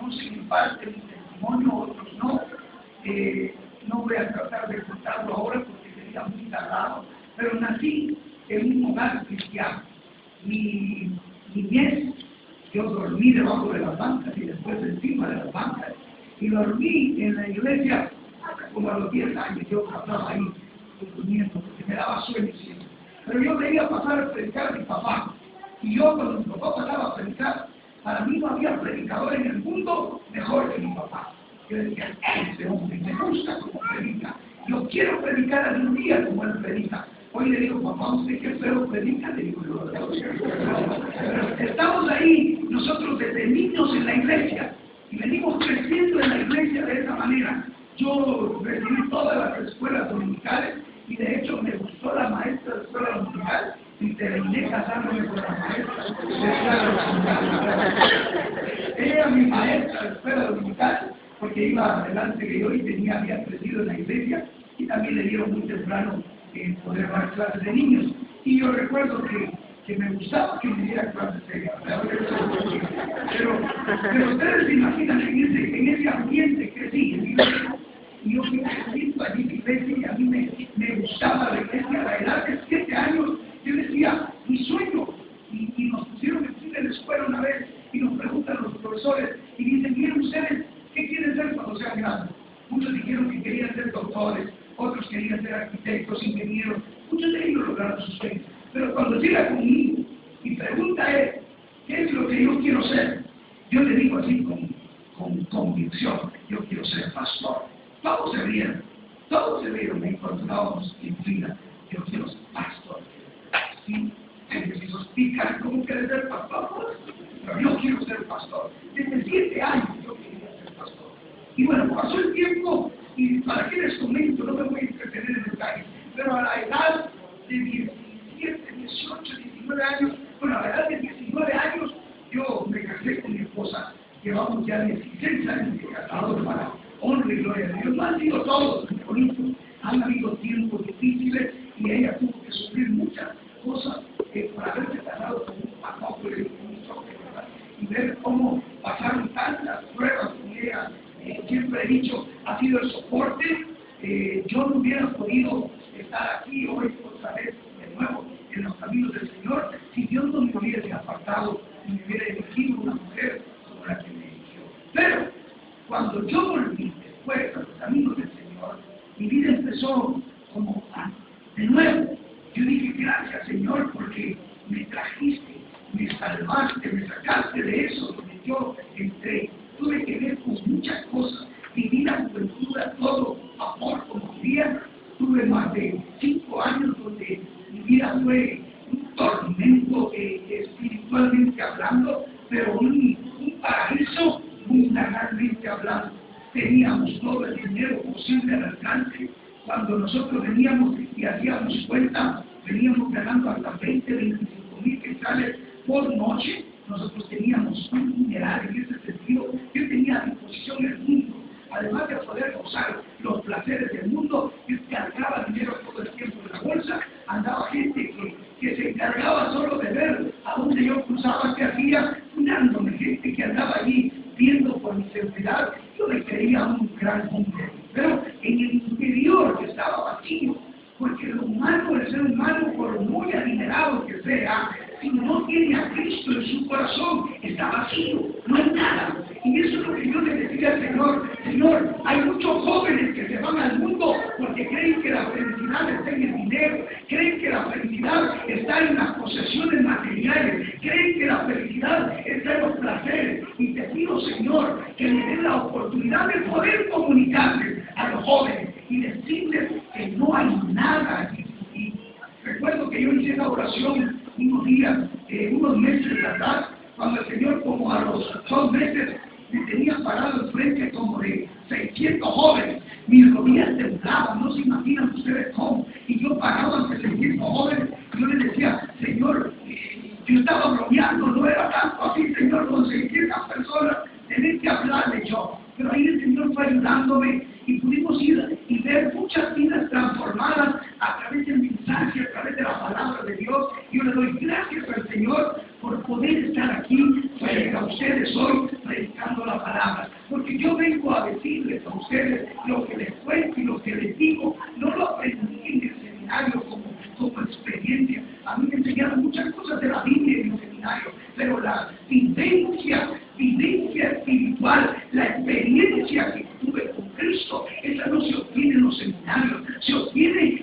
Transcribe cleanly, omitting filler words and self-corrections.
conocen en parte mi testimonio, otros no. No voy a tratar de contarlo ahora porque sería muy tardado, pero nací en un hogar cristiano. Mi niñez, yo dormí debajo de las bancas y después encima de las bancas, y dormí en la iglesia hasta como a los 10 años. Yo pasaba ahí durmiendo porque me daba sueño siempre. Pero yo veía pasar a predicar a mi papá, y yo cuando mi papá pasaba a predicar, para mí no había predicador en el mundo mejor que mi papá. Yo decía, este hombre me gusta como predica, yo quiero predicar algún día como él predica. Hoy le digo, papá, ¿usted qué feo predica? Le digo, estamos ahí, nosotros desde niños en la iglesia, y venimos creciendo en la iglesia de esa manera. Yo recibí todas las escuelas dominicales, y de hecho me gustó la maestra de escuela dominical, y terminé casándome con la maestra de escuela dominical. Ella era mi maestra de escuela dominical, porque iba adelante que yo y había crecido en la iglesia, y también le dieron muy temprano poder dar clases de niños. Y yo recuerdo que me gustaba que me diera clases de ella. Pero ustedes se imaginan en ese ambiente crecí en mi iglesia, y yo fui creciendo allí en mi iglesia, y a mí me gustaba la iglesia. A la edad de 7 años yo decía, mi sueño, y nos pusieron en la escuela una vez, y nos preguntan los profesores, y dicen, miren ustedes, ¿qué quieren ser cuando sean grandes? Muchos dijeron que querían ser doctores, otros querían ser arquitectos, ingenieros, muchos de ellos lograron sus sueños. Pero cuando llega conmigo y pregunta a él, ¿qué es lo que yo quiero ser? Yo le digo así con convicción, yo quiero ser pastor. Todos se rieron, me encontrábamos en fila, yo quiero ser pastor. Sí, se sospican, ¿cómo quieres ser pastor? Pero yo quiero ser pastor. Desde 7 años yo quería ser pastor. Y bueno, pasó el tiempo, y para qué les comento, no me voy a entretener en detalles, pero a la edad de 17, 18, 19 años, bueno, a la edad de 19 años, yo me casé con mi esposa. Llevamos ya 16 años de casados, para honra y gloria de Dios. No han sido todos muy bonitos, han habido tiempos difíciles, y ella tuvo que sufrir muchas cosas por haberse casado con un panófilo y un choque, ¿verdad? Y ver cómo pasaron tantas pruebas con ella. Siempre he dicho, ha sido el soporte. Yo no hubiera podido estar aquí hoy otra vez de nuevo en los caminos del Señor si Dios no me hubiese apartado y me hubiera elegido una mujer como la que me eligió. Pero cuando yo volví después a los caminos del Señor, mi vida empezó como de nuevo. Yo dije, gracias Señor, porque me trajiste, me salvaste, me sacaste de eso donde yo entré. Tuve que ver con muchas cosas, viví la juventud, todo amor como día. Tuve más de 5 años donde mi vida fue un tormento espiritualmente hablando, pero un paraíso mundanalmente hablando. Teníamos todo el dinero posible al alcance. Cuando nosotros veníamos y hacíamos cuenta, veníamos ganando hasta 20, 25 mil quetzales por noche. Nosotros teníamos un dineral en ese sentido. Yo tenía a disposición el mundo. Además de poder gozar los placeres del mundo, yo cargaba dinero todo el tiempo en la bolsa. Andaba gente que se encargaba solo de ver a dónde yo cruzaba, qué hacía, cuidándome. Gente que andaba allí viendo por mi seguridad. Yo me creía un gran hombre, pero en el interior estaba vacío, porque lo humano, el ser humano, por muy adinerado que sea, si no tiene a Cristo en su corazón, está vacío, no hay nada. Y eso es lo que yo le decía al Señor: Señor, hay muchos jóvenes que se van al mundo porque creen que la felicidad está en el dinero, creen que la felicidad está en las posesiones materiales, creen que la felicidad está en los placeres. Y te pido, Señor, que me den la oportunidad de poder comunicarles a los jóvenes y decirles que no hay nada. Y recuerdo que yo hice esa oración unos días, unos meses atrás, cuando el Señor, como a los 2 meses, me tenía parado enfrente como de 600 jóvenes. Mis rodillas temblaban, no se imaginan ustedes cómo. Y yo parado ante 600 jóvenes, yo les decía: Señor, yo estaba bromeando, no era tanto así, Señor, con 600 personas, tenés que hablarle yo. Pero ahí el Señor fue ayudándome, y pudimos ir y ver muchas vidas transformadas a través del mensaje, a través de la palabra de Dios. Yo le doy gracias al Señor por poder estar aquí frente a ustedes hoy predicando la palabra, porque yo vengo a decirles a ustedes lo que les cuento y lo que les digo, no lo aprendí en el seminario como experiencia. A mí me enseñaron muchas cosas de la Biblia en el seminario, pero la vivencia espiritual, la experiencia que tuve con Cristo, esa no se obtiene en los seminarios, se obtiene